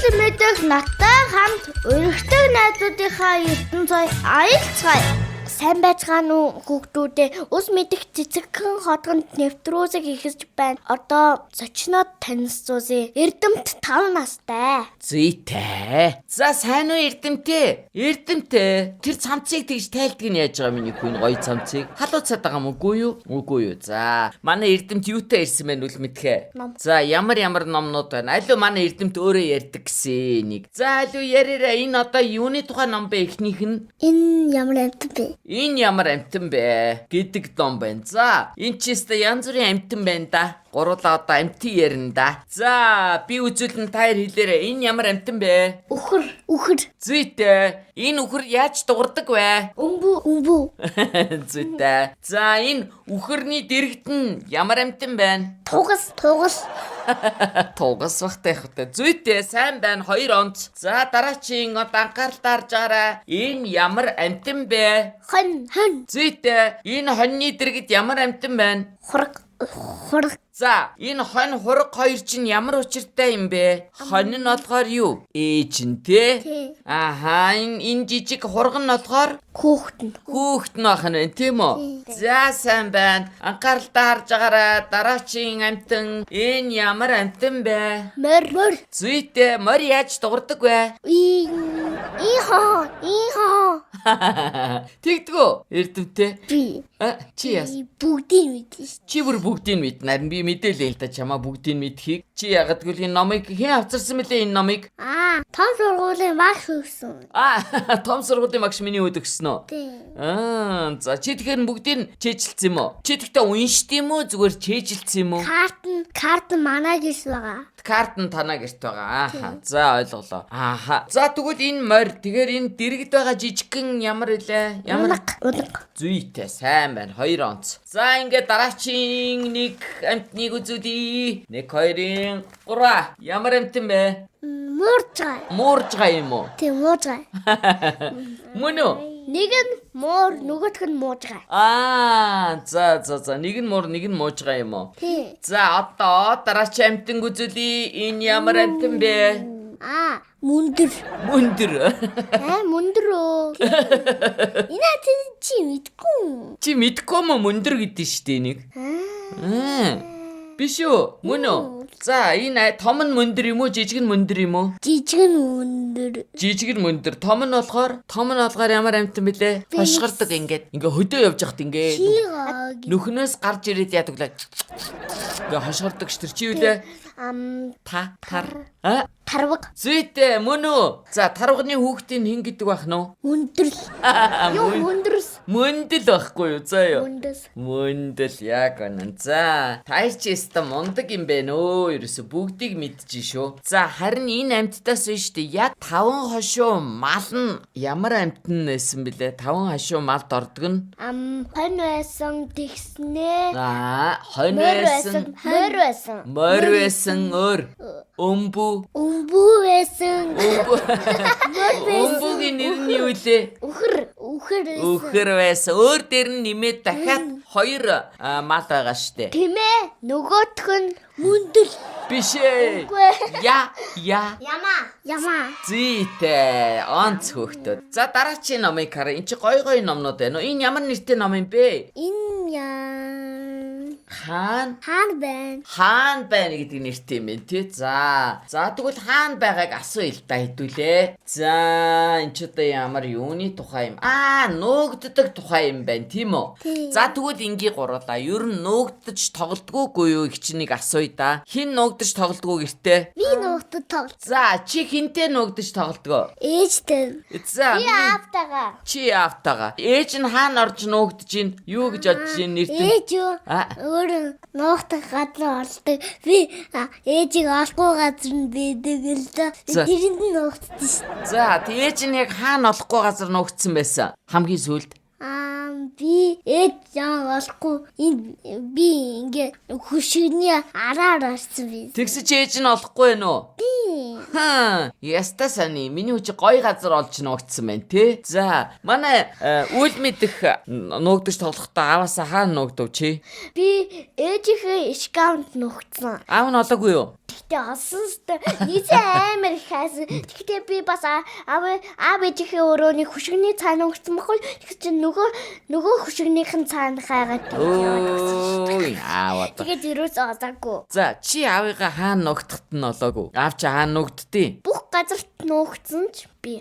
Үйл мэдэх надтай хамт өргөдөг найзуудынхаа ертөнцөө аялцгаая. Сайн байцгаана уу хүүхдүүдээ? Ус мэдэх цэцэгхэн хотгонд нэвтрүүлэг ихэж байна. Одоо зочноод танилцуулъя. Эрдэмт 5 настай. Зүйтэй. За сайн уу Эрдэмтэй? Эрдэмтэй. Тэр цамцыг тэгж тайлдаг нь яаж байгаа миний хүн гоё цамцыг? Халууцаад байгаа юм үгүй юу? Үгүй юу. За манай Эрдэмт юутай ирсэн бэ үл мэдхэ? За ямар номнууд байна? Алуу манай Эрдэмт өөрөө ярьдаг гэсэн нэг. За алуу яриараа энэ одоо юуны тухай ном бэ эхнийх нь? Энэ ямар амтан бэ? Энэ ямар амтан бэ гэдэг ном байна. За энэ ч өстө янз бүрийн амтан байна да. Гурлаа одоо амтын ярина да. За би үзүүлэн таяр хэлээрэ. Энэ ямар амтан бэ? Үхэр. Зүйтэй. Энэ үхэр яаж дуурдаг вэ? Өмбүү. Зүйтэй. За энэ үхэрний дэрэгт нь ямар амтан байна? Тугас. Тугас бахтай хөөтэй. Зүйтэй. Сайн байна. 2 онц. За дараачийн одоо анхааралтай харж байгаарай. Энэ ямар амтан бэ? Хон. Зүйтэй. Энэ хоньны дэрэгт ямар амтан байна? Хург. За, энэ хонь хург хоёр чинь ямар учиртай юм бэ? Хонь нь болохоор юу? Ээж нь тий? Ахаа, энэ жижиг хург нь болохоор хүүхэд нь байх нь тийм үү? За, сайн байна. Анхааралтай харж байгаарай. Дараачийн амтан энэ ямар амтан бэ? Мөр. Зүйтэй, мөр яаж дуурдаг вэ? Ихо. Тэгдгүү, Эрдэмтэй. Би. Чи яас? Бүгдийг мэднэ шүү. Чи бүр бүгдийг мэднэ. Харин би мэдээлээ л та чамаа бүгдийг мэдхийг. Чи ягаад гэвэл энэ номыг хэн авчирсан мөлий энэ номыг? Том сургуулийн багш өгсөн. Том сургуулийн багш миний өд өгсөн үү? Тийм. За чи тэгэхээр бүгдийг чэйжилсэн юм уу? Чи тэгтээ уншд юм уу? Зүгээр чэйжилсэн юм уу? Карт манай гис байгаа. Карт нь танаа гэрт байгаа. За ойлголоо. За тэгвэл энэ морь тэгэхээр энэ дэрэгд байгаа жижигхэн ямар илээ? Уланг. Зүйтэй сайн байна. 2 онц. За ингээд дараачийн нэг амтныг үзүүлье. 1 2 3. Ямар амтан бэ? Мууржгаа юм уу? Тийм мууржгаа. Мөн үү? Нэг нь муур, нөгөөх нь муужгаа. За нэг нь муур, нэг нь муужгаа юм уу? Тийм. За одоо дараачийн амтан үзүүлье. Энэ ямар амтан бэ? Мөндөр. Мөндөр өө. Энэ чи мэдгүй. Чи мэдгүй юм мөндөр гэдэг шүү дээ нэг. Биш үү? Мөн үү? За энэ том нь мөндөр юм уу? Жижиг нь мөндөр юм уу? Жижиг нь мөндөр. Том нь болохоор ямар амтан бэлээ? Хошгордог ингээд хөдөө явж хахт ингээд нүхнөөс гарч ирээд яадаг лээ. Ингээд хошгордог ш тэр чи юу лээ? Тарваг. Зүйтэй мөн үү? За тарвагны хүүхдийн хэн гэдэг байх нь вэ? Мөндөл байхгүй юу? За юу? Мөндөл яг үнэн. За таяр чи өстө мундаг юм бэ нөө. Ерөөсө бүгдийг мэдчихэ шүү. За харин энэ амттаас биш үү? Яг 5 хошуу мал нь ямар амтан нэсэн бэлээ? 5 хошуу малд ордог нь? Хонь байсан тэгснэ. Хонь байсан. Мөр байсан өөр. Өмбүү байсан. Өмбөгийн нэр нь юу вэ? Үхэр байсан. Өөр дээр нь нэмээд дахиад 2 мал байгаа штэ. Тийм ээ. Нөгөөх нь мөндөр. Биш ээ. Яма. Зүйтэй. Онц хөөхтөд. За дараачийн номыг хараа. Энд чи гоё номнууд байна уу? Энэ ямар нэртэй ном юм бэ? Хаан байна гэдэг нэртэй юм байна тий. За тэгвэл хаан байгааг асуу ил та хэдүүлээ. За энэ ч одоо ямар юуны тухай юм? Нуугддаг тухай юм байна тийм үү? За тэгвэл ингээ гурлаа. Ер нь нуугдаж тоглодгоогүй юу их чи нэг асууя да. Хин нуугдаж тоглодгоо гэртээ? Би нуугдаж тоглодог. За чи хинтээ нуугдаж тоглодгоо? Ээжтэй. За би автагаа. Чи автагаа. Ээж нь хаана орж нуугдаж ийн? Юу гэж бодож ийн нэрт? Ээж юу? Нуугдах газар ордог. Би ээжийг олохгүй газар нь байдаг л да. Тэрэнд нь нуугддаг шүү. За ээж нь яг хаана олохгүй газар нуугдсан байсан? Хамгийн сүүлд. Би ээж олохгүй би ингээ хөшигний араар орсон би. Тэгсэж ээж нь олохгүй байна уу? Яста сани миний хүч гоё газар олж нуугдсан байна те. За манай үйл мэдэх нуугдаж тоглохдоо ааваасаа хаана нуугдав чи? Би ээжийнхээ аккаунт нуугдсан. Аав нь олоогүй юу? Тэгтээ олсон сте. Нийцээ амар их хайсан. Тэгтээ би бас аав ээжийнхээ өрөөний хөшгөний цаана өнгөрсөн баггүй. Тэг чи нөгөө хөшгөнийхэн цаана хайгаад Ой, ааваа. тэгээд юус олоогүй. За, чи аавыгаа хаана ногдохт нь олоогүй. Аав чи хаана ногддیں۔ Бүх газарт нуугдсан ч би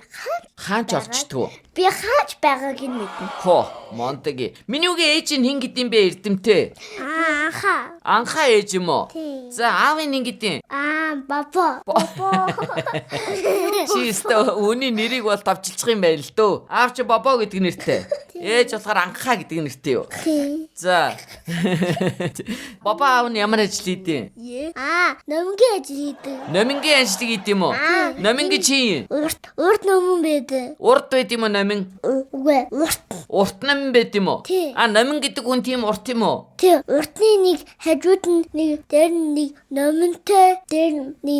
Хаан ч олчдгүй. би хаач байгааг нь мэднэ. Хоо, монтаги. Миний үгийн ээж нь хин гэдэм бэ эрдэмтэй. Анхаа. Анхаа ээж юм уу? Тийм. За, аавын хин гэдэм. Баба. Чи өстө үүний нэрийг бол давчилчих юм байл л дөө. Аав чи бобо гэдэг нэртэй. Ээж болохоор анхаа гэдэг нэртэй юу? Тийм. За. Бобо аав нь ямар ажил хийдэг? Номгийн ажил хийдэг. Номингийн ажил хийдэг юм уу? Номингийн чи Урд номон байдаг. урд байд юм уу номин? Үгүй, урд. Урт номин байд юм уу? Тий. Номин гэдэг хүн тийм урт юм уу? Тэг урдны нэг хажууд нь нэг дээр нь нэг номонтой, дээр нэг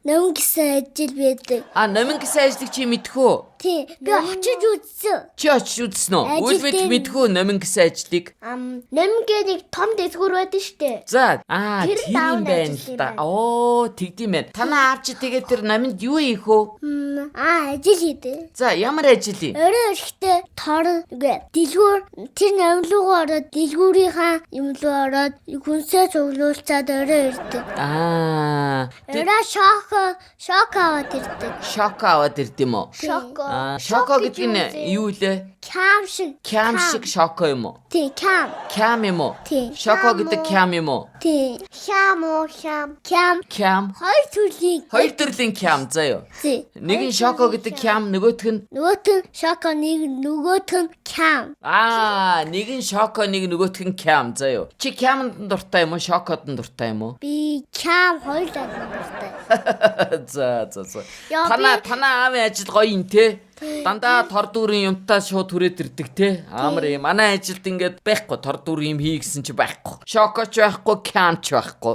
номон гэсэн ажил байдаг. Номин гэсэн ажлыг чи мэдэх үү? Тий. Би очиж үзсэн. Чи очиж үзсэн үү? Ажил Үл мэд дээр- мэдэх үү номин гэсэн ажлыг? Номгийн нэг том дэсгүүр байдаг штэ. За, Тэр тийм даун юм байна ажил л юм да. байна. Оо, тэгдэм байх. Танаа аав чи тэгээд тэр номинд юу хийх вэ? Ажил хийдэг. За, ямар ажил юм? Орой эрэхтэй тор үгүй дэлгүүр тэр номлуугаа ороод дэлгүүрийнхаа юм руу ороод хүнсээ цуглуулцаад орой ирдэг. Орой шок аваад ирдэг. Шок аваад ирдэм үү? Шоко. Шоко гэдэг нь юу лээ? Кям шиг. Кям шиг шоко юм уу? Тий, кям. Кям юм уу? Тий. Шоко гэдэг кям юм уу? Тий. Кям. Кям. Хоёр төрлийн. Хоёр төрлийн кям заяа. Тий. Нэг нь шоко гэдэг кям, нөгөөх нь Нөгөөх нь шоко, нөгөөх нь кям. нэг нь шоко, нэг нөгөөх нь кям заяа. Чи кямд дуртай юм уу? Шокод нь дуртай юм уу? Би кям хоёр дуртай. За. Яа, Танаа аавын ажил гоё юм те. Дандаа тор дүүрэн юмтаа шууд түрээд ирдэг те. Амар юм. Манай ажилд ингээд байхгүй тор дүүрэн юм хий гэсэн чи байхгүй. Шокоч байхгүй, кямч байхгүй.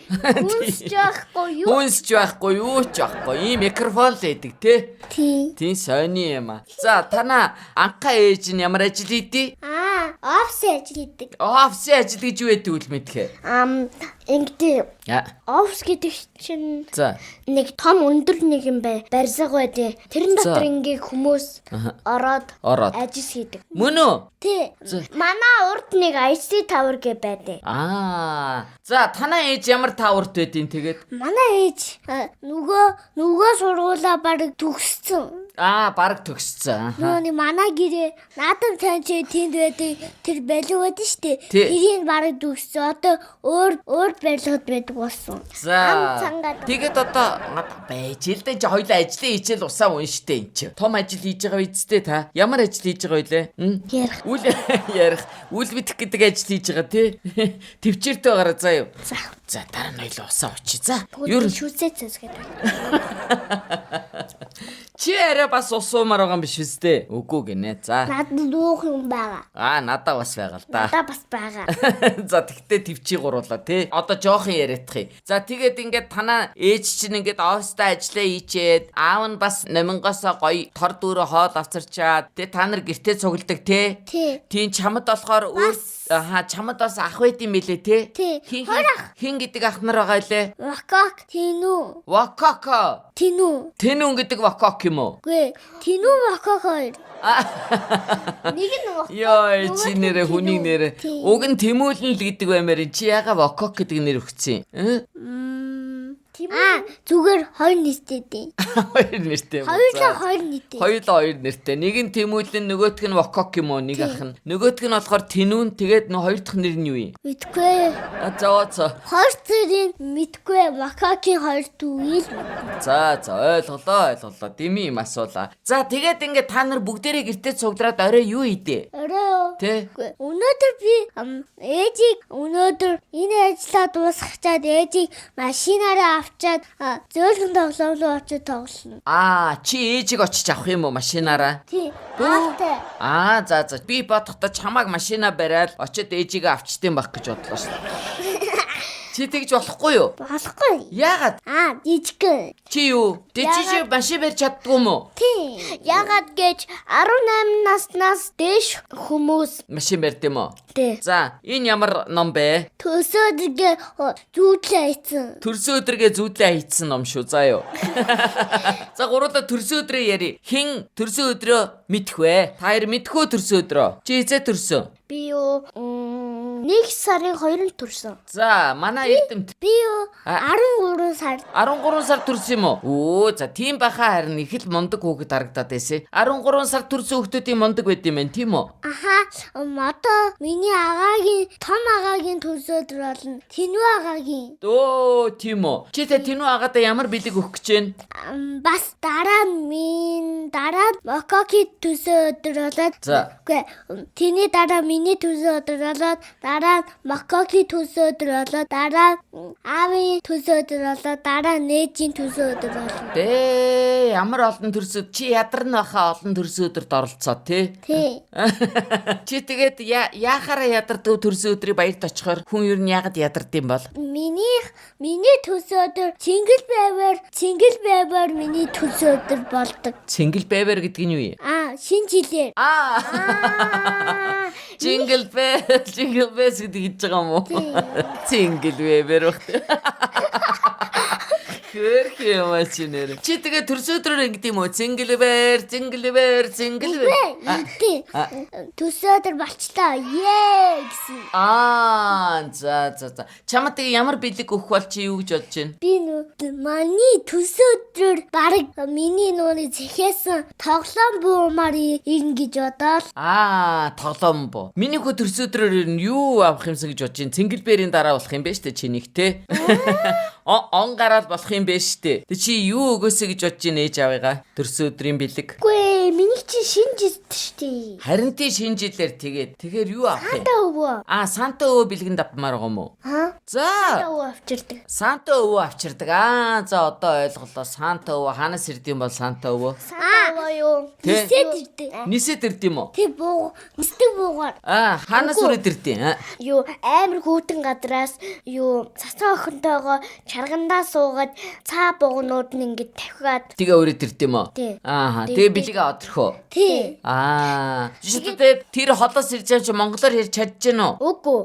Хүнсч байхгүй юу? Хүнсч байхгүй, юу ч байхгүй. Ийм микрофон л байдаг те. Тий. Тийм сони юм а. За, танаа анхаа ээж нь ямар ажил хийдий? Офис ажил хийдэг. Офисын ажил гэж юу гэдэг үл мэдхэ? Ингээд офис гэдэг чинь За. нэг том өндөр нэг юм барьсаг байдیں۔ Тэрэн дотор ингээ хүмүүс ороод ажил хийдэг. Мөн үү? Тий. Манай урд нэг IC tower гэ байдаг. За, танаа ээж ямар тааварт байдیں۔ Тэгээд Манай ээж нөгөө сургуулаа баг төгссөн. бараг төгссөн. Нөгөө манай гэрээ наадам цаан чи тэнд байдаг тэр балив байдаг штэ. Тий. Тэрийг баг төгссөн. Одоо өөр барилгад байдаг болсон. За. Цангаад. Тэгээд одоо байж л дээ. Чи хоёлаа ажлын хичээл усаа унштай энэ чи. Том ажил хийж байгаа үсттэй та. Ямар ажил хийж байгаа вэ? Ярих. Үл ярих. Үл мэдэх гэдэг ажил хийж байгаа тий. Төвчээртэй байгаараа заа юу. За, дараа нь хоёлаа усаа учи. За. Юу шүсээ цэсгээд байна. Чи арай бас усуумаар байгаа юм биш үстэй. Үгүй гинэ. За. Надад дуух юм байгаа. Надаа бас байгаа л да. Надад бас байгаа. За, тэгтээ төвчий гуруулаа тий. Одоо жоохон яриадах юм. За, тэгээд ингээд танаа ээж чинь ингээд офстай ажиллаа хийчээд аав нь бас номингоосоо гоё тор дүүрэ хоол авчирчаад тий та нар гэртээ цугладаг тий. Тий. Тийм чамд болохоор чамд бас ах байд юм билэ тий. Тий. Хин гэдэг ах нар байгаа лээ. Вакок тинүү. Вакоко. Тинүү. Тэнүн гэдэг вакок юм уу? Гүй. Тинүү вакок хоёр. Нэг нь вакок. Яа, чи нэрэ хүний нэрэ. Уг нь Тэмүүлэн л гэдэг баймаар чи яга вакок гэдэг нэр өгсөн юм. Зүгээр хоёр нэртэй. Хоёр нэртэй юм. Хоёулаа хоёр нэртэй. Хоёулаа хоёр нэртэй. Нэг нь Тэмүүлэн, нөгөөх нь вакок юм уу? Нэг ах нь. Нөгөөх нь болохоор Тэнүүн. Тэгээд хоёр дахь нэр нь юу юм? Мэдгүй. За. Хоёр төрийн мэдгүй вакокийн хоёр дүүил. За, ойлголоо. Дими юм асуулаа. За, тэгээд ингээд та нар бүгдээрээ гэртээ цуглараад орой юу хийдэ? Орой. Тэ? Өнөөдөр би ээжийг энэ ажлаа дуусгачаад ээжийг машинаараа авчаад зөөлхөн тоглоом руу очиж тоглоно. Чи ээжийг очиж авах юм уу машинаараа? Тий. Аатай. За. Би бодохдоо чамааг машина бариад очиод ээжигээ авчтсан байх гэж бодлоо шүү. Чи тэгж болохгүй юу? Болохгүй. Яагаад? Жижиг. Чи юу? Чи машин барьж чаддгүй юм уу? Тийм. Ягаад гэж 18 наснаас дээш хүмүүс Машин барьд юм уу? тий. За, энэ ямар ном бэ? Төсөөдгөө зүүдлээ хийсэн. Төрсөн өдрөгээ зүүдлээ хийцэн ном шүү. За юу. За гуруула төрсөн өдрөө яри. Хин төрсөн өдрөө мэдэх вэ? Та хоёр мэдэх үү төрсөн өдрөө? Чи хизээ төрсөн? Би юу 1 сарын 2-нд төрсөн. За, манай эрдэмт Би юу 13 сард 13 сар төрсөн юм уу? Өө, за тийм баха харин их л мундаг хүүхэд харагдаад байсан. 13 сар төрсөн хүүхдүүдийн мундаг байд юм байна, тийм үү? одоо миний том агагийн төсөөдөр болно. Тэнүү агагийн. Өө, тийм үү. Чи тэ тэнүү агаадаа ямар бэлэг өгөх гэж байна? Бас дараа нь Мококи төсөөдөр болоод. За. Үгүй тэний дараа миний төсөөдөр болоод дараа Мококи төсөөдөр болоод дараа аавын төсөөдөр болоод дараа нээжийн төсөөдөр болно. Бэ, ямар олон төрсөд чи ядарна баха олон төрсөдөрд оролцоо тий. Тий. Чи тэгээд яахаараа ядардаг төрсөн өдрийн баярт очихоор хүн ер нь яагаад ядардаг юм бол? Миний төсөөдөр Цингэл байвар миний төсөөдөр болдог. Цингэл байвар гэдэг нь юу юм? Шинэ жилээр. Jingle bells гэдэг хийж байгаа юм уу? Цингэл байвар бах. Хөрх юм аа чи нэр. Чи тэгээ төрсөн өдрөөр ингэдэг юм уу? Цингэл байр. Төсөөдөр болчлаа. Гэсэн. За. Чамд тэгээ ямар бэлэг өгөх бол чи юу гэж бодож байна? Би миний төсөөдрөөр баг миний нууны зэхээс тоглоом буумаар ирнэ гэж бодоод. Тоглоом буу. Миний хөө төрсөн өдрөөр юу авах юмсан гэж бодож байна? Цингэл бэрийн дараа болох юм бэ штэ чинийх те. Он гараад болох юм бэ штэ. Тэг чи юу өгөөсэй гэж бодож байна ээж авыгаа? Төрсөн өдрийн бэлэг. Үгүй миний чи шинэ жилд штэ. Харин тий шинэ жилээр тэгэхээр юу авах юм? Санта өвөө. Санта өвөө бэлгэнд авмаар байгаа юм уу? За. Санта өвөө авчирдаг. Санта өвөө авчирдаг. За одоо ойлголоо. Санта өвөө ханаас ирдэм бол Санта өвөө? Санта өвөө юу? Нисэд ирдэг. Нисэд ирдэм үү? Тэг нисдэг буугаар. Ханаас үрээд ирдэм? Юу амар хүүтэн гадраас юу цацаа охинтойгоо чаргандаа суугаад цаа бугнууд нь ингэж тавхиад тэгээ үрээд ирдэм үү? Тий. Тэгээ бэлэг аваадах уу? Тий. Жишээлбэл тэр холоос ирж байгаа чи монголоор ярьж чадж гэнэ үү? Үгүй.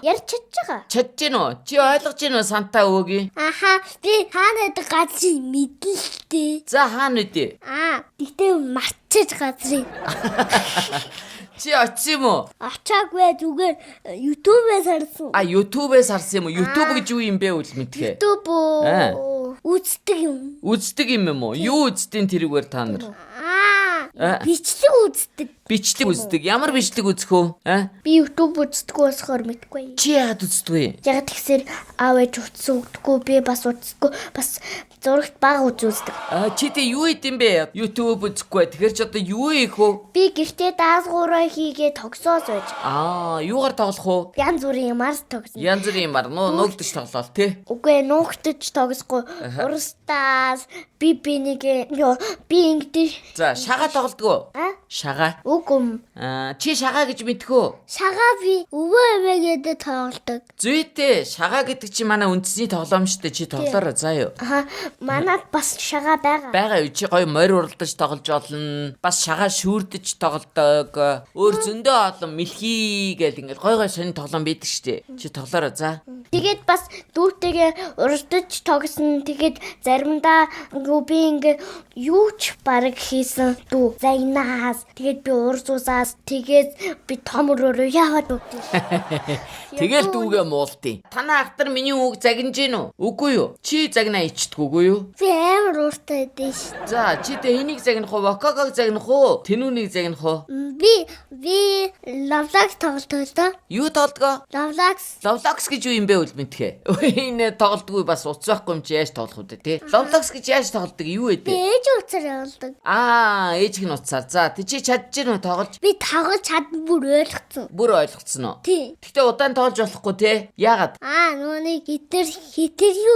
Ярьж чадж байгаа. Чадж гэнэ үү? Чи ойлгож гэнэ үү Санта өвөөгийн? Би хаана байдаг газрыг мэдэлтэй. За хаана үдээ? Тэгтээ марчиж газрыг. Чи очив юм уу? Очаагүй зүгээр YouTube-ээс харсан. YouTube-ээс харсан юм уу? YouTube гэж юу юм бэ үл мэдхээ? YouTube үздэг юм. Үздэг юм уу? Юу үздیں тэрүүгээр та нар? Бичлэг үздэг. Бичлэг үздэг. Ямар бичлэг үзэх үү? Би YouTube үздэг болохоор мэдгүй. Чи яагаад үздэг вэ? Яг тэгсэр аав ээж утсан өгдөггүй. Би бас үздэг. Бас зурагт бага үздэг. Чи тэ юу идэм бэ? YouTube үзэхгүй. Тэгэхээр ч одоо юу ийх вэ? Би гэртээ даасгуураа хийгээ тогсоос байж. Юугаар тоглох уу? Янз бүрийн юмар тогсно. Янз бүрийн юмар нуугдаж тоглоол тий. Үгүй нуугдаж тоглохгүй. Урстаас би ингэдэж. За шагаа тоглодог уу? Шагаа. Үгүй. Чи шагаа гэж мэдхүү? Шагаа би өвөө эмээгээд тоглодог. Зүйтэй шагаа гэдэг чи манай үндэсний тоглоом шүү дээ. Чи тоглоорой заа юу. Манад бас шагаа байгаа. Бага юу чи гоё морь уралдаж тоглож болно. Бас шагаа шүүрдэж тоглодог. Өөр зөндөө олон мэлхий гэл ингээл гоё сонин тоглоом байдаг шүү дээ. Чи тоглоорой заа. Тэгээд бас дүүтэйгээ уралдаж тогсон. Тэгээд заримдаа би ингээ юу ч бараг хийсэн дүү. Загнаас тэгээд би урсуусаас тэгээд би том өрөөрөө яваад өгдөө. Тэгэл дүүгээ муултыг. Танаа ахтар миний үг загнаж гин үү? Үгүй юу? Чи загнаа ичдэггүй юу? Би амар ууртай дээ ш. За чи тэ энийг загнах уу? Вокогог загнах уу? Тэнүүнийг загнах уу? Би Roblox тоглодог л доо. Юу тоглодог? Roblox гэж юу юм бэ үл мэдхээ. Энэ тоглодгүй бас уц байхгүй юм чи яаж тоглох вэ те? Roblox гэж яаж тоглодог? Юу вэ? Ээж уцаар явуулдаг. Ээж гин уцаар. За тий чи чадж гин уу тоглож? Би тоглож чадсан бүр ойлгоцсон. Бүр ойлгоцсон уу? Тий. Гэтэ удаан тоглож болохгүй те. Яагаад? Нүуний хитрхи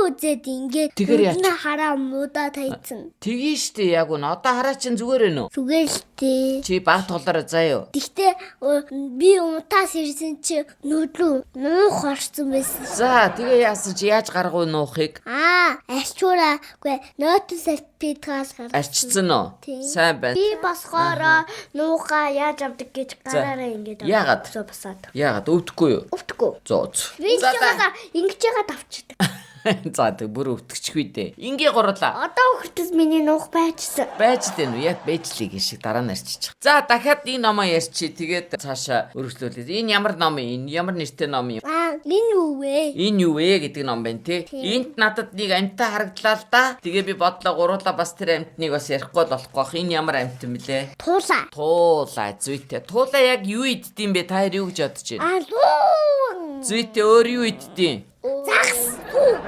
үзээд ингээд Тэгэр яач? хараа муудаа тайцсан. Тгий штэ яг үн. Одоо хараа чин зүгээр ээ нөө. Зүгээр л тээ. Чи баг тоглороо заяа. Гэхдээ би унтаас ирсэн чи нүдлүү нуух орсон байсан. За тэгээ яасан чи яаж гаргав нуухыг? Арчуура гүй нотус альпитгаас гарсан. Арчсан уу? Сайн байна. Би босгоороо нууха яаж авдаг гэж гараараа ингээд Яагаад? басаад. Яагаад өвдөхгүй юу? Өвдөхгүй. Зооц. Би чигээр ингэж яагаад авчихдээ. За тэг бүр өвтгчихгүй дээ. Ингээ гурлаа. Одоо хөлтөс миний нуух байжсан. Байж дээ нү яг байжлыг шиг дараа нь арчиж. За дахиад энэ номоо ярьчи. Тэгээд цаашаа өргөжлүүлээ. Энэ ямар ном юм? Энэ ямар нэртэй ном юм? Энэ юу вэ? Энэ юу вэ гэдэг ном байна те. Энд надад нэг амьтаа харагдлаа л да. Тэгээ би бодлоо гуруула бас тэр амьтныг бас ярихгүй л болохгүй бах. Энэ ямар амьтан бэлээ? Туулаа. Туулаа зүйтэй. Туулаа яг юу иддэм бэ? Та хоёр юу гэж бодож байна? Луу. Зүйтэй өөр юу иддэм?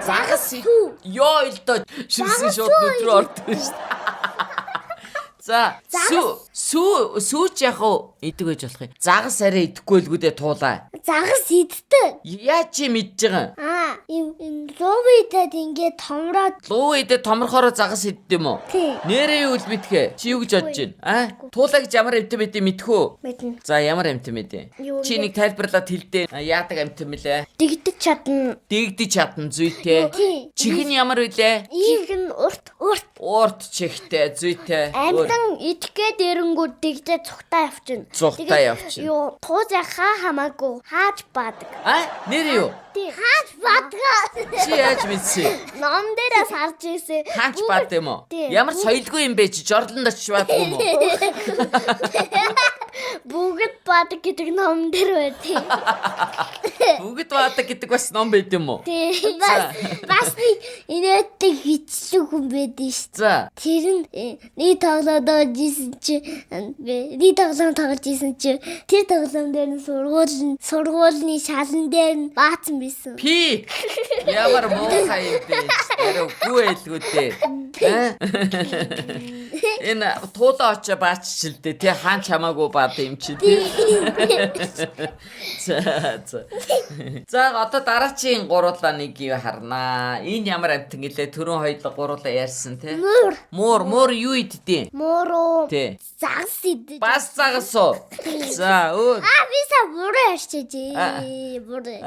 Загас. Ёо л доо ширсэн шууд өдрөө ордог шүү дээ. За сүүч яг уу идэг гэж болох юм. Загас арай идэхгүй л гүдээ туулаа. Загас иддэг. Яа чи мэдж байгаа? Им лувидэд ингээд томроод. Лувидэд томрохороо загас иддэм юм уу? Тий. Нэрээ юу л мэдхэ? Чи юу гэж бодож байна? Туулаа гэж ямар амтан мэдээ мэдхүү? Мэднэ. За ямар амтан мэдээ? Чи нэг тайлбарлаад хэлдэ. Яадаг амтан мэлээ? Дэгдэж чадна. Дэгдэж чадна зүйтэй. Чихэн ямар вүлээ? Чихэн урт. Урт чихтэй зүйтэй. Амтан идэхгээд эрэнгүүд дэгдээ цухтаа явчихна. Цухтаа явчихна. Юу туузаа хамаагүй хааж баадаг. Нэр юу? Хааж баадаг. Чи яаж мэдсэн? Ном дээрээс харж ирсэн. Хааж баад юм уу? Ямар соёлгүй юм бэ чи? Жорлонд очиж баадаг юм уу? Бүгд баадаг гэдэг ном дээр байдаг. Бүгд баадаг гэдэг бас ном байд юм уу? Тий. Бас инээдэг хичлэг хүн байдэн шүү. За. Тэр нь нэг тоглоод байжсэн чи нэг тоглоом тоглож исэн чи тэр тоглоом дээр нь сургуулийн шалан дээр нь баацсан байсан. Пи. Ямар муухай юм бэ? Яруу үгүй байлгүй дээ. Энэ туулаа очоо бааччихлээ тий хаан чамаагүй баад юм чи тий. За одоо дараачийн гуруулаа нэг юу харнаа. Энэ ямар амтан гэлээ түрүүн хоёулаа гуруулаа ярьсан тий. Муур юу иддэм? Мууруу. Тий. Загас иддэг. Бас загас уу? За өө. Би сая буруу ярьчихжээ. Буруу.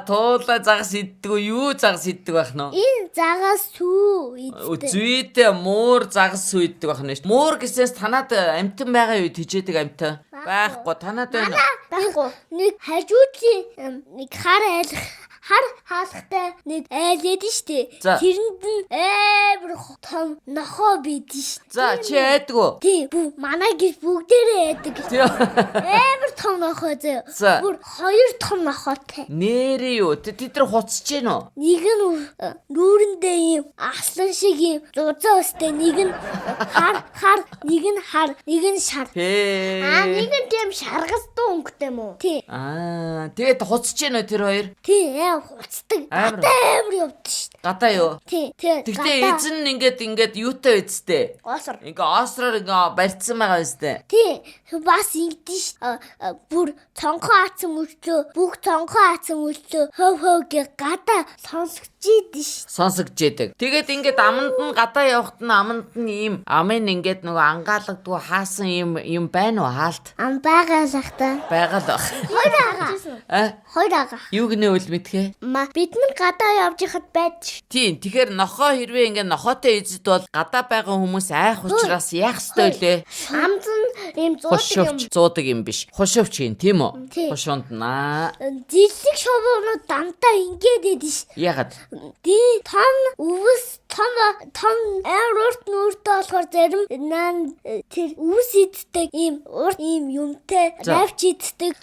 Туулаа загас иддэг юу загас иддэг байх нь? Энэ загас сүү иддэг. Зүйтэй муур загас сүү иддэг байх нь шүү. Муур гэсээс танад амтан байгаа юу тэжээдэг амтан? Байхгүй танад байна. Байхгүй. Нэг хажуудлын нэг хар хаалгатай нэг айл яд нь штэ. Тэрэнд нь амар том нохоо бид нь штэ. За чи айдаг уу? Тий. Манай гэр бүгдээрээ айдаг. Амар том нохоо зөө. Бүр 2 том нохоотой. Нэрээ юу? Тэд нар хуцж гин үү? Нэг нь нүүрэндээ юм аслан шиг юм зузаан өстэй, нэг нь хар, нэг нь шар. Нэг нь тийм шаргастай өнгөтэй юм уу? Тий. Тэгээд хуцж гин үү тэр хоёр? Тий. Хуцдаг. Амар явдаг шүү дээ. Гадаа юу? Тий. Тэгтээ эзэн ингээд юутай байцтэй. Осор. Ингээ осроор ингээ барьцсан байгаа үстэй. Тий. Бас ингэдэж шүү. Бүр цонхоо аацсан мөртлөө, бүх цонхоо аацсан мөртлөө хөв гэ гадаа сонсогчихэд шүү. Сонсогчээдэг. Тэгээд ингээд аманд нь гадаа явахт нь аманд нь ийм амын ингээд нөгөө ангаалагдгүй хаасан юм байна уу хаалт? Ам байгаа л ахта. Байгаа л баг. Хоёр ага. Юу гинэ үл мэдхээ? Бид нар гадаа явж хахад байж. Тийм. Тэгэхээр нохоо хэрвээ ингээ нохоотой эзэд бол гадаа байгаа хүмүүс айх учраас яах ёстой лээ? Амз нь ийм зуудаг юм биш. Хушууч юм тийм үү? Хушуунд наа. Зиллэг шовоонууд дантаа ингээд эдэн ш. Ягаад? Том өвс том урт нүртэй болохоор зарим тэр өвс иддэг ийм урт ийм юмтай навч иддэг.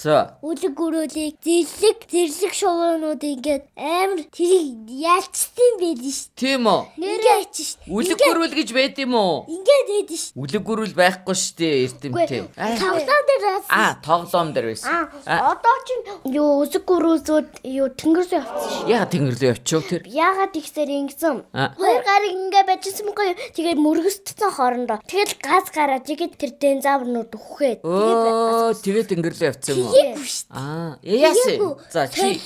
Үлэг гөрөөлийг зэрлэг шовоонууд ингээд амар тэрийг яалцсан байдэн ш. Тийм үү? Ингээд ич ш. Үлэг гөрөөл гэж байд юм уу? Ингээд эдэн ш. Үлэг гөрөөл байхгүй штэ эрдэмтэй. Тоглоом дээр байсан. Тоглоом дээр байсан. Одоо ч юу өсөг гөрөөсөд юу тэнгэр рүү явчихсан ш. Яа тэнгэр рүү явчих вэ? тэр? Яагаад ихсээр ингэсэн? А. Хоёр гарыг ингээ байжсэн мөхгүй. Тэгээд мөргөсцсөн хоорондоо. Тэгэл газ гараад тэгээд тэр динозаврнууд үхээд. Тэгээд ингэрлээ явцсан юм уу? Яасан? За чи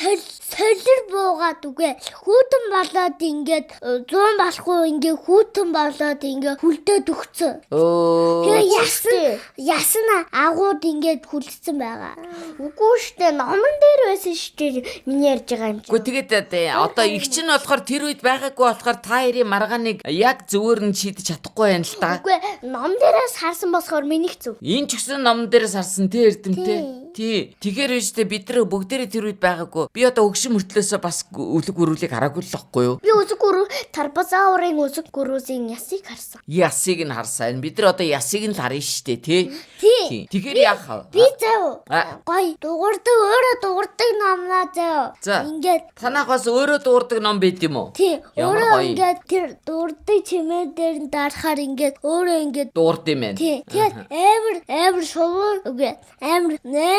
солир буугаад үгүй хүүтэн болоод ингээд 100 болохгүй ингээ хүүтэн болоод ингээ хүлдээд өгцөн. Тэгээ ясна агууд ингээд хүлдсэн байгаа. Үгүй штэ номон дээр байсан штэ миний ярьж байгаа юм чи. Үгүй тэгээд одоо их чинь болохоор тэр үед байгаагүй болохоор та хоёрын маргааныг яг зөвөр нь шийдэж чадахгүй байна л та. Үгүй ном дээрээс харсан болохоор миний зүв. Энэ ч гэсэн ном дээрээс харсан тий эрдэмтэй. Тий. Тэгэхээр үстэй бид нар бүгдээрээ тэр үед байгаагүй. Би одоо өгшин мөртлөөсөө бас үлэг гөрүүлийг хараагүй л байхгүй юу? Би өсөг гөрөө тарбазаурын өсөг гөрөөсийн ясыг харсан. Ясыг нь харсан. Бид нар одоо ясыг нь л харна штэ тий. Тий. Тэгэхээр яах вэ? Би зав. Гой дуурдаг өөрөө дуурдаг номноо зав. Ингээд танахаас өөрөө дуурдаг ном байд юм уу? Тий. Ямар гоё. Ингээд тэр дуурдаг чимээ дээр нь дарахаар ингээд өөрөө ингээд дуурд юм байна. Тий. Тэгээд амар шувуу үгүй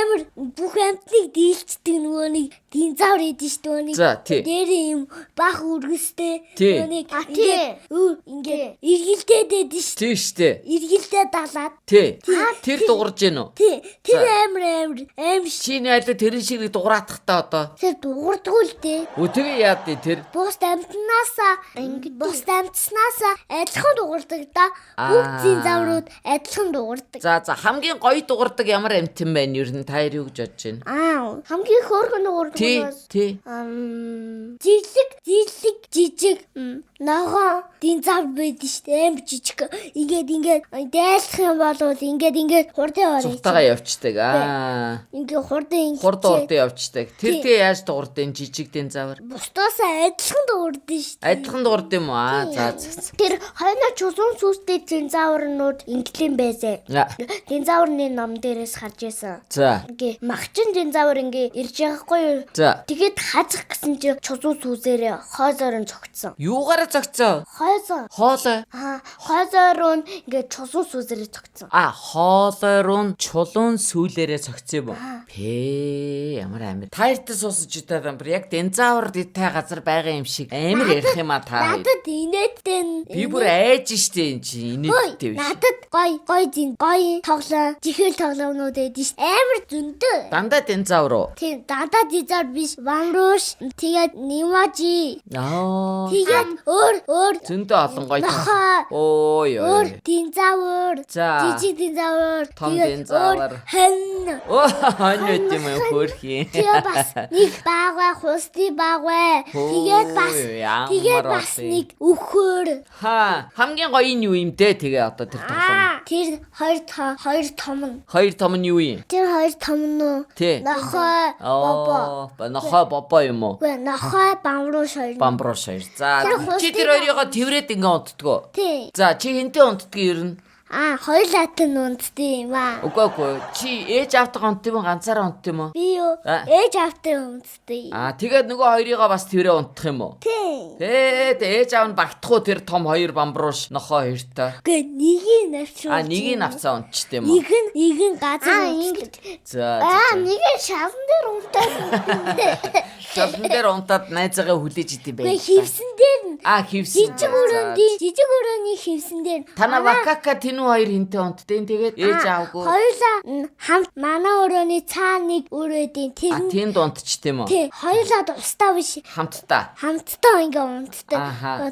амар бүх амтныг дийлчдэг нөгөө нэг динозавр эдэн шүү дээ. За тий. Дээр юм бах үргэстэй нэг ингээд эргэлдээд эдэн шүү. Тий штэ. Эргэлдээ далаад. Тий. Тэр дуурж гин үү? Тий. Тэр амар чиний айлаа тэрэн шиг дуграатахтаа одоо. Тэр дуурдгүй л дээ. Тэгээ яад тэр? Бус амтнаасаа ингээд бус амтснаасаа адилхан дуурдаг да. Бүх динозаврууд адилхан дуурдаг. За хамгийн гоё дуурдаг ямар амтэн байна ер нь та юу гэж бодож байна? Хамгийн хөөрхөн дуурдаг. Тий. Жижиг ногоо динозавр байдаг шүү дээ. Амар жижиг. Ингээд дайлах юм болвол ингээд хурдан орё. Цухтагаа явцдаг. Ингээд хурдан явцдаг. Тэр яаж дуурдیں жижиг динозавр? Бусдаасаа адилхан дуурдیں шүү дээ. Адилхан дуурд юм уу? За. Тэр хойно чулуун сүстэй динозаврнууд инглен байсаа. Динозаврны ном дээрээс харж байсан. За. Ингээ махчин динозавр ингээ ирж байгаагүй юу? За. Тэгээд хазах гэсэн чинь чулуун сүсээрээ хойзоор нь цогцсон. Юугаараа цогцсон? Хоолой. Хойзоор нь ингээ чулуун сүсээрээ цогцсон. Хоолойруу чулуун сүүлээрээ цогцсон юм уу? Ямар амир. Таяртай суусаж удаа яг динозавр тай газар байгаа юм шиг амир ярих юм та. Надад инээдтэй. Би бүр айж штэ энэ чи инээдтэй биш. Надад гоё тоглоом, жихэл тоглоомнууд эдэн штэ. Амир зөндөө. Дандаа динозавр уу? Тийм, дандаа динозавр биш. Вамруш, тэгээд Нимажи. Тэгээд өөр зөндөө олон гоё. Өөр динозавр. Жижиг динозавр. Том динозавр. Хон үт юм хөөрхий. Тэгээд бас нэг баагаа, хусти баагаа. Тэгээд бас нэг өхөр. Хамгийн гоё нь юу юм те тэгээ одоо тэр тоглоом. Тэр хоёр том. Хоёр том нь юу юм? Тэр хоёр том нь. Нохой бобо. Нохой бобо юм уу? Үгүй нохой бамруш хоёр. За чи тэр хоёроо тэрвэрэд ингээ унтдгоо. Тий. За чи хэнтэй унтдгийг ер нь? Хоёулаатан унтдээ юм аа. Үгүй. Чи ээж автаа унтд юм уу? Ганцаараа унтд юм уу? Би юу? Ээж автаа унтдээ. Тэгээд нөгөө хоёрыгоо бас тэрвэрээ унтдах юм уу? Тий. Тэгээд ээж аав нь багтах уу тэр том хоёр бамбрууш нохоо хоёртой? Үгүй нэгийг авчаа. Нэгийг авцаа унтчихдээ юм уу? Нэг нь газар ингэж. За. Нэг нь шавн дээр унтаад. Шавн дээр унтаад найзаагаа хүлээж идэв байх. Хивсэн дээр нь. Хивсэн. Жижиг өрөөний хивсэн дээр. Тана вакака тэнүү хоёр хинтээ унтдیں۔ Тэгээд ээж аавгүй. Хоёулаа хамт манай өрөөний цаана нэг өрөөдийн тэр. Тэнд унтчихдээ юм уу? Тий. Хоёулаа устдаа биш. Хамтдаа ингээ унтдаг.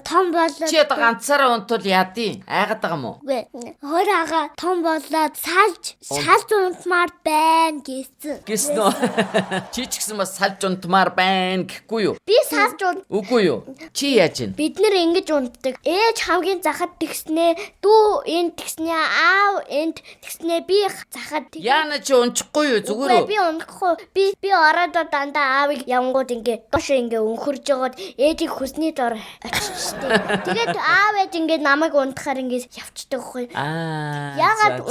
Том болоод. Чи одоо ганцаараа унтвал яадیں۔ Айгаад байгаа юм уу? Үгүй. Хойроо том болоод салж унтмаар байна гэсэн. Гэсэн үү? Чи ч гэсэн бас салж унтмаар байна гэхгүй юу? Би салж унт. Үгүй юу? Чи яаж ийн? Бид нэр ингэж унтдаг. Ээж хамгийн захад тэгснээ, дүү энд тэгснээ, аав энд тэгснээ би захад. Яана чи унчихгүй юу? Зүгээр үү? Би унахгүй. Би ороод дандаа аавыг явангууд ингээ дош ингээ өнхөрж жоод ээжийг хүсний дор оччихтэй. Тэгээд аав ээж ингээ намайг унтахаар ингээ явцдаг хгүй. Яагаад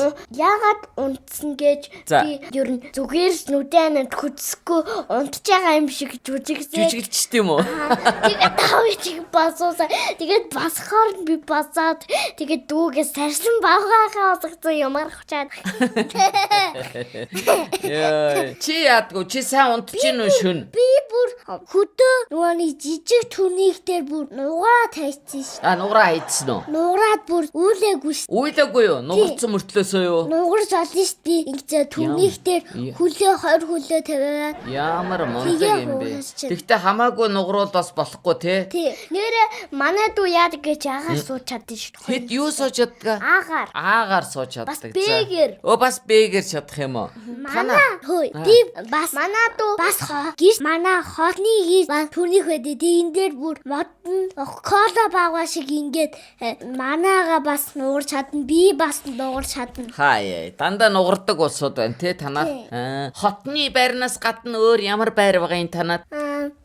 унтсан гэж би ер нь зүгээр нүдэнэд хүчсэхгүй унтж байгаа юм шиг жүжиглчтэй юм уу? Тэгээд таавчиг басуусаа. Тэгээд басхаар би басаад тэгээд дүүгээс сарсан багаагаа осгоцсон юмар хучаад. Яа. Чи яадгүй чи сайн унтчихин үү шүн? Би бүр хөдөө нөгөө жижиг түүнийг дээр бүр нугаа тайцсан ш. Нугараа хийсэн үү? Нугараад бүр үйлээгүй ш. Үйлээгүй юу? Нугарцсан мөртлөөсөө юу? Нугарч олно ш. Би ингэж түүнийг дээр хүлээ 20 хүлээ тавиад. Ямар мундаг юм бэ? Тэгтээ хамаагүй нугруул бас болохгүй тий. Тий. Нэрэ манай дүү яадаг гэж агаар сууж чаддээ ш. Хэд юу сууж чаддаг? Аагаар сууж чаддаг. Бас бээгэр. Бас бээгэр чадах юм уу? Манай хөөе. Би бас манай дүү бас гис манай хоолны гис бас түүнийх байдэ. Тэгэн дээр бүр модон кола багва шиг ингээд манаага бас нуурч чадна. Би бас нуурч чадна. Хаяа. Дандаа нугардаг улсууд байна тий танаар. Хотны байрнаас гадна өөр ямар байр байгаа юм танаад?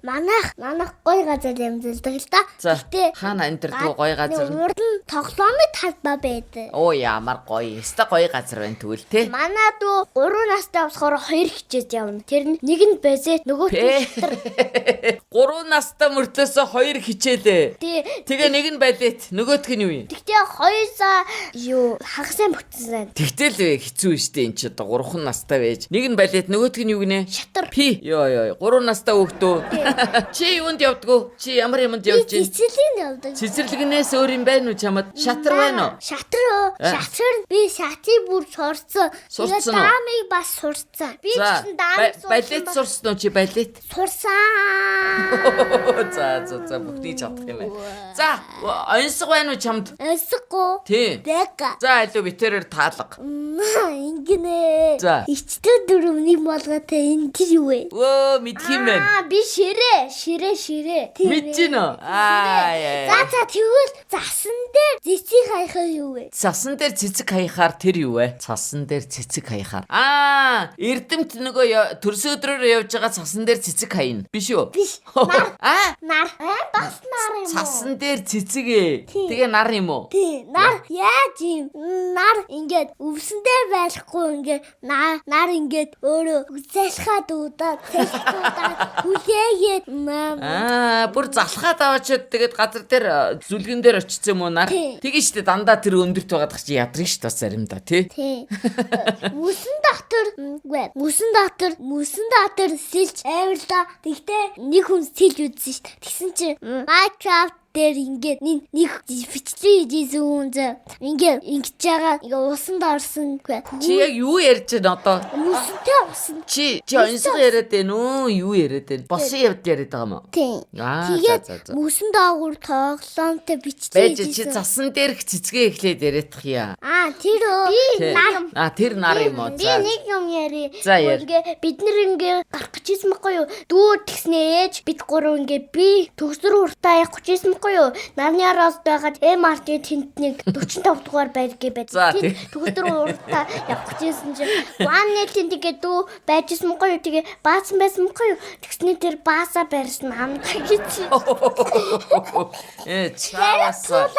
Манайх гой газар ямзалдаг л да. Гэтэ хаана амьдардаг гой газар? Урд нь тоглоомын талбай байдаг. Оо ямар гоё. Өстой гоё газар байна тэгвэл те. Манай дүү 3 настай болохоор 2 хичээж явна. Тэр нь нэг нь базет нөгөө шатар. 3 настай мөртлөөсөө 2 хичээлээ. Тэгээ нэг нь балет, нөгөөх нь юу юм? Тэгтээ 2 сая юу хагас сайн бүтсэн. Тэгтэл хэцүү штэ эн чи одоо 3 настай байж. Нэг нь балет, нөгөөх нь юу гинэ? Шатар. Йоо 3 настай хүүхдөө. Чи юунд явдгүү? Чи ямар юмд явж байна? Цэцэрлэгэнд явдаг. Цэцэрлэгнээс өөр юм байна уу чамд? Шатар байна уу? Шатар. Би шати бүр сурцсан. Тэгээ даамыг бас сурцсан. Би ч гэсэн даамыг сурцсан. Балет сурсан уу чи балет? Сурсан. За бүгдийг чадах юм байна. За онцгой байна уу чамд? Онцгой. Тий. Бэка. За илүү битэрээр таалга. Ингэнэ. За. Ичтэй дөрөвний болготой энэ тэр юу вэ? Өө мэдх юм байна. Би ширээ. Мэдэж гин үү? За тэгвэл засан дээр цэцэг хаяхаа юу вэ? Цасан дээр цэцэг хаяхаар тэр юу вэ? Цасан дээр цэцэг хаяхаар. Эрдэмт нөгөө төрсөн өдрөөр явж байгаа цасан дээр цэцэг хаяна. Биш үү? Биш. Нар. Бас нар юм уу? Цасан дээр цэцэг ээ. Тэгээ нар юм уу? Тий. Нар яаж юм? Нар ингээд өвсөндөө байхгүй ингээд нар ингээд өөрөө залхаад удаад хүлээгээд бүр залхаад аваачаад тэгээд газар дээр зүлгэн дээр очсон юм уу нар? Тэгээ штэ дандаа тэр өндөрт байгаад чи ядрах штэ бас заримдаа тий. Мүсэн доктор сэлж авирлаа. Тэгтээ нэг хүн сэлж үзсэн штэ. Тэгсэн чи Minecraft дээр ингээд нэг бичлэг хийжсэн хүн ингээд ингэж байгаа усанд орсон. Чи яг юу ярьж байна одоо? Мүсэнтэй усан. Чи онцгой яриад байна уу? Юу яриад байна? Босын явд яриад байгаа юм уу? Тийм. Тэгээд мүсэн доогуур тоглоомтой бичлэг хийж чи засан дээрх цэцгээ эхлээд яриадах юм. Тэр нар. Тэр нар юм уу? Би нэг юм яри. Ингээ бид нэр ингээ гарах гэж ийсэн байхгүй юу? Дүү тэгснээ ээж бид гурав ингээ би төгсөр уртаа явах гэж ийсэн юу? Нарны араас байгаад MRT тентнийг 45 дугаар байргээ байдаг. Төгсөр уртаа явах гэжсэн чинь One тентгээ дүү байжсэн мөхгүй юу? Тэгээ баасан байсан мөхгүй юу? Тэгснээ тэр баасаа барьсан хамт гэж. Чааваса.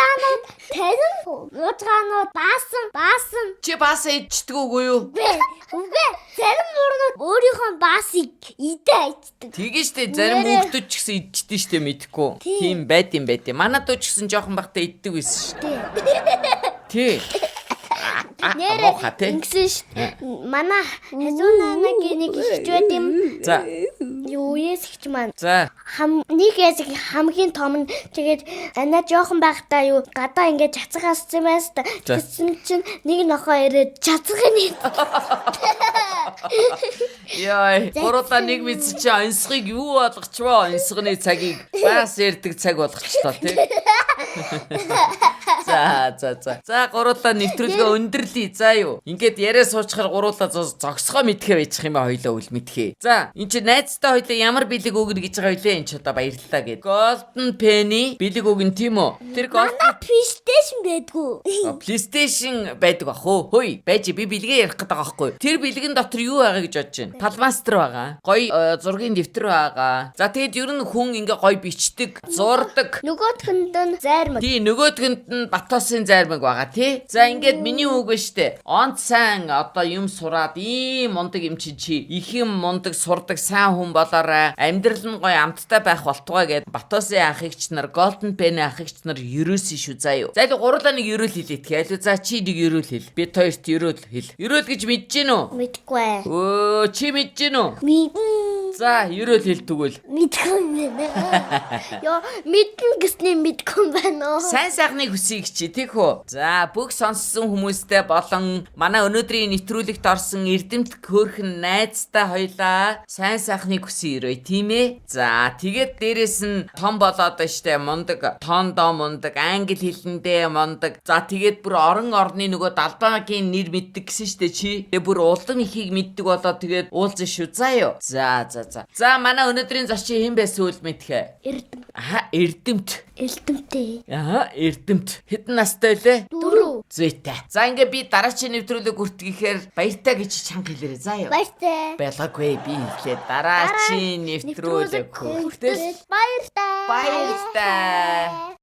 Тэрэн муутгаанууд баасан. Чи баасаа ичдэг үгүй юу? Үгүй. Зарим мөрнүүд өөрийнхөө баасыг идэ ичдэг. Тэгээ штэ зарим хүүхдүүд ч гэсэн иддэг штэ мэдхгүй. Тийм байд юм байд. Манад ч гэсэн жоохон бахта иддэг байсан штэ. Тий. Ингэсэн штэ. Манай хазуунаа нэг ихч байд юм. За. Юу ясгч маань. За. Нэг ясг хамгийн том нь тэгээд анаа жоохон байхдаа юу гадаа ингээд чацгаас юм байна ста. Тэгсэн чинь нэг нохоо ирээд чацгын нь. Яй, гурваа нэг мэдс чи онцгойг юу болгочвоо? Онцгойны цагийг бас ярддаг цаг болгочлоо тий. За гурваа нэвтрүүлгээ өндөрлөе. За юу. Ингээд яриа суучхаар гурваа зогсгоо мэдхээ байчих юм а хоёлоо үл мэдхээ. За, эн чи найзтай хоёлоо ямар бэлэг өгнө гэж байгаа хоёлоо эн чи одоо баярлалаа гэд. Golden Penny бэлэг өгнө тийм үү? Тэр Golden PlayStation байдгүй. PlayStation байдаг ах уу? Хөөе, байж би бэлгээ ярих гэдэг байгаа байхгүй. Тэр бэлгэн дотор юу байгаа гэж бодож байна? Талмастер байгаа. Гоё зургийн дэвтэр байгаа. За тэгэд ер нь хүн ингээ гоё бичдэг, зурдаг. Нөгөөдгөнд нь зайрмаг. Тий, нөгөөдгөнд нь Батосын зайрмаг байгаа тий. За ингээд миний үг ба штэ. Онц сайн одоо юм сураад ийм мундаг юм чи их юм мундаг сурдаг сайн хүн болоорой. Амьдрал нь гоё амттай байх болтугай гэд Батосын ахыгч нар, Golden Pen ахыгч нар ерөөсөн шүү заа юу. За гурлаа нэг ерөөл хэлээ тэгэхээр. За чи нэг ерөөл хэл. Бид хоёрт ерөөл хэл. Ерөөл гэж мэдэж гин үү? Мэдгүй. Өө чи мэдэж гин үү? За ерөөл хэл тэгвэл. Мэдгүй байна. Яа, мэдэн гэсний мэдгүй байна. Сайн сайхныг хүсье чи тийх үү? За бүх сонссон хүмүүстээ болон манай өнөөдрийн нэвтрүүлэгт орсон эрдэмт хөөрхөн найзтай хоёлаа сайн сайхныг хүсье өрөө тийм ээ. За тэгээд дээрэс нь том болоод штэ мундаг, тоондоо мундаг, англи хэлэндээ мундаг. За тэгээд бүр орон орны нөгөө далбаагийн нэр мэддэг гэсэн штэ чи. Тэгээд бүр улам ихийг мэддэг болоод тэгээд уулзсан шүү заа юу. За манай өнөөдрийн зочин хэн байсан үл мэдхэ? Эрдэм. Эрдэмт. Эрдэмтэй. Эрдэмт. Хэдэн настай лээ? 4. Зүйтэй. За ингээ би дараачийн нэвтрүүлэг хүртгэхээр баяртай гэж чанга хэлээрэй заа юу. Баяртай. Байлаагүй би хэлээ дараачийн нэвтрүүлэг хүртэл Баяртай. баяртай.